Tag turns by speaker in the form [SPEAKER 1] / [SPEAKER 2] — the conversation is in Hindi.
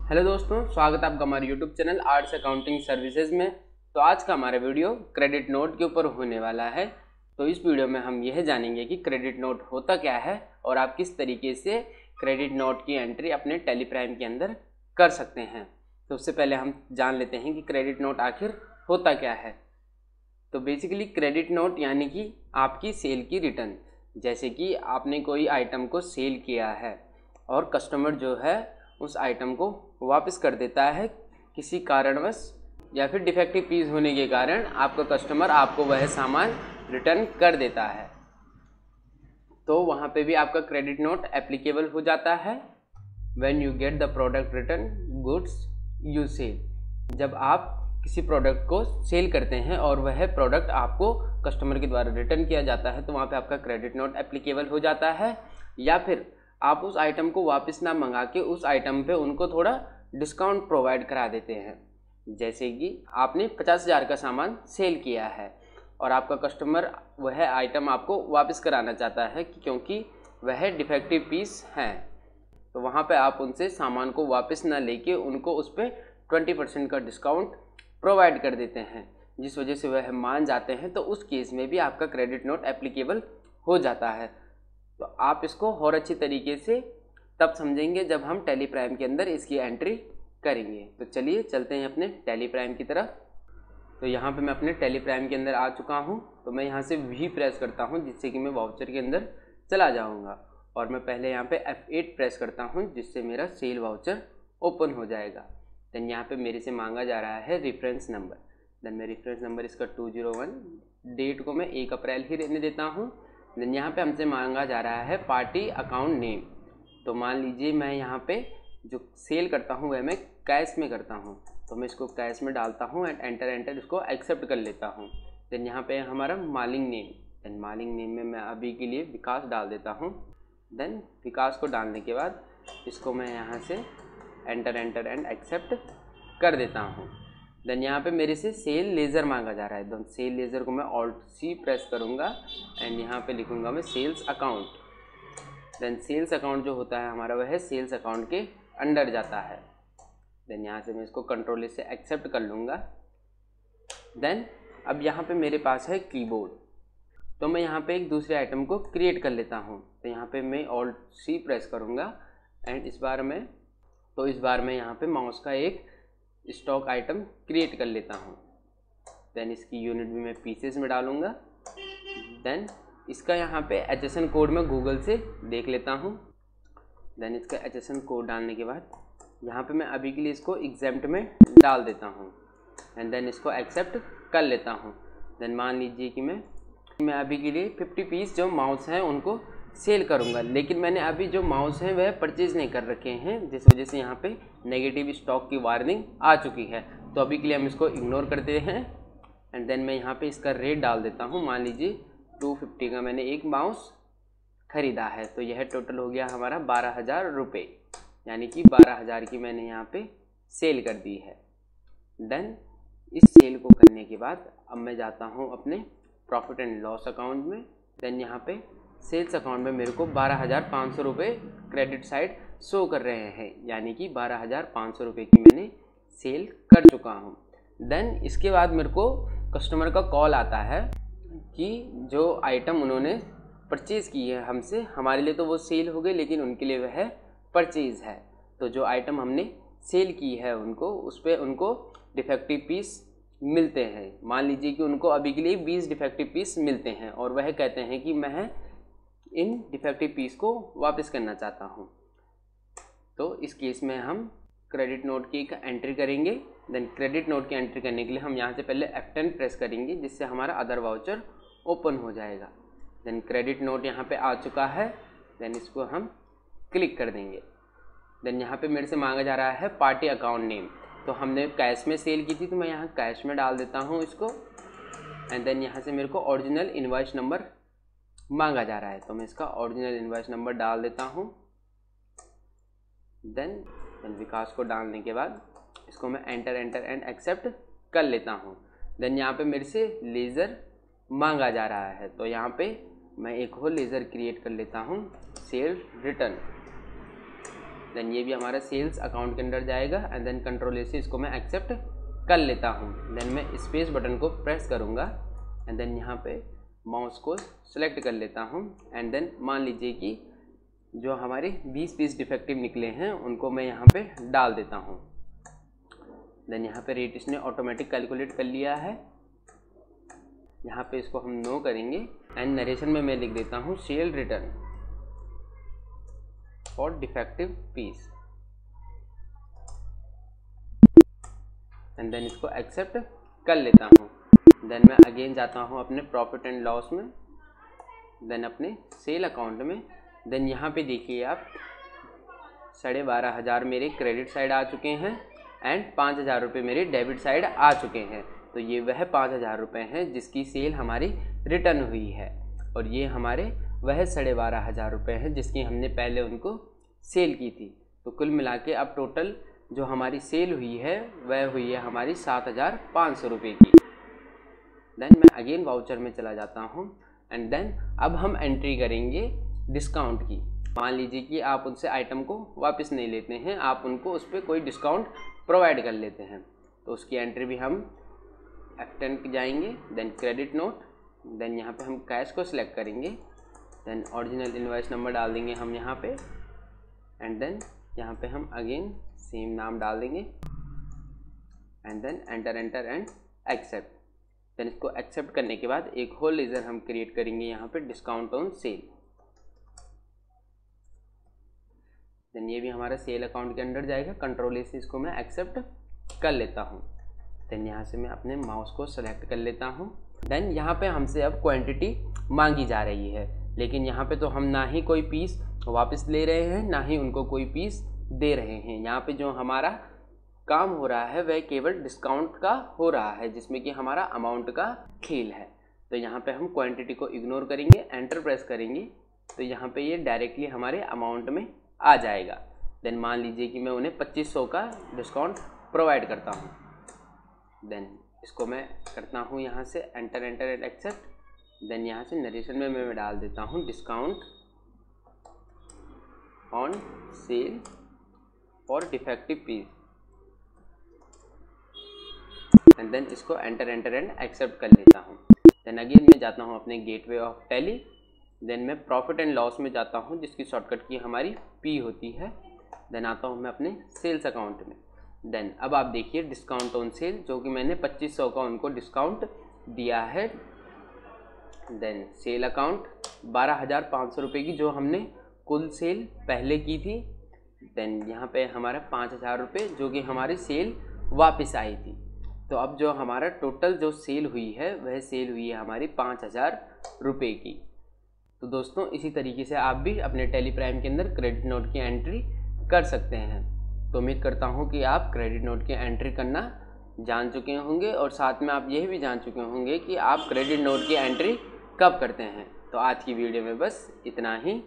[SPEAKER 1] हेलो दोस्तों, स्वागत है आपका हमारे YouTube channel arts accounting services में। तो आज का हमारा वीडियो क्रेडिट नोट के ऊपर होने वाला है। तो इस वीडियो में हम यह जानेंगे कि क्रेडिट नोट होता क्या है और आप किस तरीके से क्रेडिट नोट की एंट्री अपने टैली प्राइम के अंदर कर सकते हैं। तो उससे पहले हम जान लेते हैं कि क्रेडिट नोट आखिर होता क्या है। तो बेसिकली क्रेडिट नोट यानी कि आपकी सेल की रिटर्न। जैसे कि आपने कोई आइटम को सेल किया है और कस्टमर जो है उस आइटम को वापस कर देता है किसी कारणवश या फिर डिफेक्टिव पीस होने के कारण आपका कस्टमर आपको वह सामान रिटर्न कर देता है, तो वहाँ पे भी आपका क्रेडिट नोट एप्लीकेबल हो जाता है। When you get the product return goods you sell. जब आप किसी प्रोडक्ट को सेल करते हैं और वह प्रोडक्ट आपको कस्टमर के द्वारा रिटर्न किया जाता है तो वहाँ पे आपका क्रेडिट नोट एप्लीकेबल हो जाता है। या फिर आप उस आइटम को वापस ना मंगा के उस आइटम पे उनको थोड़ा डिस्काउंट प्रोवाइड करा देते हैं। जैसे कि आपने 50,000 का सामान सेल किया है और आपका कस्टमर वह आइटम आपको वापस कराना चाहता है क्योंकि वह डिफेक्टिव पीस हैं, तो वहाँ पे आप उनसे सामान को वापस ना लेके उनको उस पर 20% का डिस्काउंट प्रोवाइड कर देते हैं, जिस वजह से वह मान जाते हैं। तो उस केस में भी आपका क्रेडिट नोट एप्लीकेबल हो जाता है। तो आप इसको और अच्छी तरीके से तब समझेंगे जब हम टैली प्राइम के अंदर इसकी एंट्री करेंगे। तो चलिए चलते हैं अपने टैली प्राइम की तरफ। तो यहाँ पे मैं अपने टैली प्राइम के अंदर आ चुका हूँ। तो मैं यहाँ से वी प्रेस करता हूँ जिससे कि मैं वाउचर के अंदर चला जाऊँगा और मैं पहले यहाँ पे F8 प्रेस करता हूँ जिससे मेरा सेल वाउचर ओपन हो जाएगा। देन यहाँ पे मेरे से मांगा जा रहा है रेफरेंस नंबर। देन मैं रेफरेंस नंबर इसका 201, डेट को मैं 1 अप्रैल ही रहने देता हूँ। देन यहाँ पे हमसे मांगा जा रहा है पार्टी अकाउंट नेम। तो मान लीजिए मैं यहाँ पे जो सेल करता हूँ वह मैं कैश में करता हूँ, तो मैं इसको कैश में डालता हूँ एंड एंटर इसको एक्सेप्ट कर लेता हूँ। देन यहाँ पे हमारा मालिक नेम। देन मालिक नेम में मैं अभी के लिए विकास डाल देता हूँ। देन विकास को डालने के बाद इसको मैं यहाँ से एंटर एंड एक्सेप्ट कर देता हूँ। देन यहाँ पे मेरे से सेल लेज़र मांगा जा रहा है। देन सेल लेज़र को मैं Alt+C प्रेस करूँगा एंड यहाँ पे लिखूँगा मैं sales account. Then sales account जो होता है हमारा वह सेल्स अकाउंट के अंडर जाता है। देन यहाँ से मैं इसको कंट्रोल से एक्सेप्ट कर लूँगा। देन अब यहाँ पे मेरे पास है कीबोर्ड, तो मैं यहाँ पे एक दूसरे आइटम को क्रिएट कर लेता हूँ। तो यहाँ पे मैं Alt+C प्रेस करूँगा एंड इस बार मैं यहाँ पे माउस का एक स्टॉक आइटम क्रिएट कर लेता हूँ। देन इसकी यूनिट भी मैं पीसेस में डालूँगा। देन इसका यहाँ पे HSN कोड मैं गूगल से देख लेता हूँ। देन इसका HSN कोड डालने के बाद यहाँ पे मैं अभी के लिए इसको एग्जेम्प्ट में डाल देता हूँ एंड देन इसको एक्सेप्ट कर लेता हूँ। देन मान लीजिए कि मैं अभी के लिए 50 पीस जो माउस हैं उनको सेल करूंगा, लेकिन मैंने अभी जो माउस हैं वह परचेज नहीं कर रखे हैं, जिस वजह से यहाँ पे नेगेटिव स्टॉक की वार्निंग आ चुकी है। तो अभी के लिए हम इसको इग्नोर करते हैं एंड देन मैं यहाँ पे इसका रेट डाल देता हूँ। मान लीजिए 250 का मैंने एक माउस ख़रीदा है, तो यह टोटल हो गया हमारा 12,000 रुपये, यानी कि 12,000 की मैंने यहाँ पे सेल कर दी है। देन इस सेल को करने के बाद अब मैं जाता हूँ अपने प्रॉफिट एंड लॉस अकाउंट में। देन यहाँ पे सेल्स अकाउंट में मेरे को 12,500 रुपये क्रेडिट साइड शो कर रहे हैं, यानी कि 12,500 रुपये की मैंने सेल कर चुका हूँ। देन इसके बाद मेरे को कस्टमर का कॉल आता है कि जो आइटम उन्होंने परचेज़ की है हमसे, हमारे लिए तो वो सेल हो गई लेकिन उनके लिए वह परचेज़ है। तो जो आइटम हमने सेल की है उनको उस पर उनको डिफेक्टिव पीस मिलते हैं। मान लीजिए कि उनको अभी के लिए 20 डिफेक्टिव पीस मिलते हैं और वह कहते हैं कि मैं इन डिफेक्टिव पीस को वापस करना चाहता हूँ। तो इस केस में हम क्रेडिट नोट की एक एंट्री करेंगे। देन क्रेडिट नोट की एंट्री करने के लिए हम यहाँ से पहले F10 प्रेस करेंगे जिससे हमारा अदर वाउचर ओपन हो जाएगा। देन क्रेडिट नोट यहाँ पे आ चुका है। देन इसको हम क्लिक कर देंगे। देन यहाँ पे मेरे से मांगा जा रहा है पार्टी अकाउंट नेम। तो हमने कैश में सेल की थी तो मैं यहाँ कैश में डाल देता हूँ इसको एंड देन यहाँ से मेरे को ओरिजिनल इनवॉइस नंबर मांगा जा रहा है, तो मैं इसका ओरिजिनल इनवॉइस नंबर डाल देता हूँ। देन विकास को डालने के बाद इसको मैं एंटर एंड एक्सेप्ट कर लेता हूँ। देन यहाँ पे मेरे से लेज़र मांगा जा रहा है, तो यहाँ पे मैं एक और लेज़र क्रिएट कर लेता हूँ सेल रिटर्न। देन ये भी हमारा सेल्स अकाउंट के अंदर जाएगा एंड देन कंट्रोल ए से इसको मैं एक्सेप्ट कर लेता हूँ। देन मैं स्पेस बटन को प्रेस करूँगा एंड देन यहाँ पे माउस को सेलेक्ट कर लेता हूँ एंड देन मान लीजिए कि जो हमारे 20 पीस डिफेक्टिव निकले हैं उनको मैं यहाँ पे डाल देता हूँ। देन यहाँ पे रेट इसने ऑटोमेटिक कैलकुलेट कर लिया है। यहाँ पे इसको हम नो करेंगे एंड नरेशन में मैं लिख देता हूँ sale return for defective piece and then इसको एक्सेप्ट कर लेता हूँ। देन मैं अगेन जाता हूँ अपने प्रॉफिट एंड लॉस में, देन अपने सेल अकाउंट में। देन यहाँ पे देखिए आप 12,500 मेरे क्रेडिट साइड आ चुके हैं एंड 5,000 रुपये मेरे डेबिट साइड आ चुके हैं। तो ये वह 5,000 रुपये हैं जिसकी सेल हमारी रिटर्न हुई है और ये हमारे वह 12,500 रुपये हैं जिसकी हमने पहले उनको सेल की थी। तो कुल मिला के अब टोटल जो हमारी सेल हुई है वह हुई है हमारी 7,500 रुपये की। देन मैं अगेन वाउचर में चला जाता हूँ एंड देन अब हम एंट्री करेंगे डिस्काउंट की। मान लीजिए कि आप उनसे आइटम को वापस नहीं लेते हैं, आप उनको उस पर कोई डिस्काउंट प्रोवाइड कर लेते हैं, तो उसकी एंट्री भी हम F10 जाएंगे। देन क्रेडिट नोट, देन यहाँ पे हम कैश को सिलेक्ट करेंगे, देन ओरिजिनल इनवॉइस नंबर डाल देंगे हम यहाँ पे एंड देन यहाँ पे हम अगेन सेम नाम डाल देंगे and then enter and accept. Then इसको एक्सेप्ट करने के बाद एक होल लेजर हम क्रिएट करेंगे यहाँ पे डिस्काउंट ऑन सेल। देन ये भी हमारा सेल अकाउंट के अंदर जाएगा। कंट्रोल ए से इसको मैं एक्सेप्ट कर लेता हूँ। देन यहाँ से मैं अपने माउस को सेलेक्ट कर लेता हूँ। देन यहाँ पे हमसे अब क्वांटिटी मांगी जा रही है, लेकिन यहाँ पे तो हम ना ही कोई पीस वापस ले रहे हैं ना ही उनको कोई पीस दे रहे हैं। यहाँ पे जो हमारा काम हो रहा है वह केवल डिस्काउंट का हो रहा है जिसमें कि हमारा अमाउंट का खेल है। तो यहाँ पे हम क्वांटिटी को इग्नोर करेंगे, एंटर प्रेस करेंगे तो यहाँ पे ये डायरेक्टली हमारे अमाउंट में आ जाएगा। देन मान लीजिए कि मैं उन्हें 2500 का डिस्काउंट प्रोवाइड करता हूँ। देन इसको मैं करता हूँ यहाँ से एंटर एंड एक्सेप्ट। देन यहाँ से नरेशन में मैं डाल देता हूँ discount on sale for defective piece and then इसको एंटर एंड एक्सेप्ट कर लेता हूँ। देन अगेन मैं जाता हूँ अपने गेटवे ऑफ टैली। देन मैं प्रॉफिट एंड लॉस में जाता हूँ जिसकी शॉर्टकट की हमारी पी होती है। देन आता हूँ मैं अपने सेल्स अकाउंट में। देन अब आप देखिए डिस्काउंट ऑन सेल जो कि मैंने 2500 का उनको डिस्काउंट दिया है। देन सेल अकाउंट 12,500 रुपये की जो हमने कुल सेल पहले की थी। देन यहाँ पे हमारा 5,000 रुपये जो कि हमारी सेल वापस आई थी। तो अब जो हमारा टोटल जो सेल हुई है वह सेल हुई है हमारी 5,000 रुपये की। तो दोस्तों इसी तरीके से आप भी अपने टैली प्राइम के अंदर क्रेडिट नोट की एंट्री कर सकते हैं। तो उम्मीद करता हूँ कि आप क्रेडिट नोट की एंट्री करना जान चुके होंगे और साथ में आप यह भी जान चुके होंगे कि आप क्रेडिट नोट की एंट्री कब करते हैं। तो आज की वीडियो में बस इतना ही।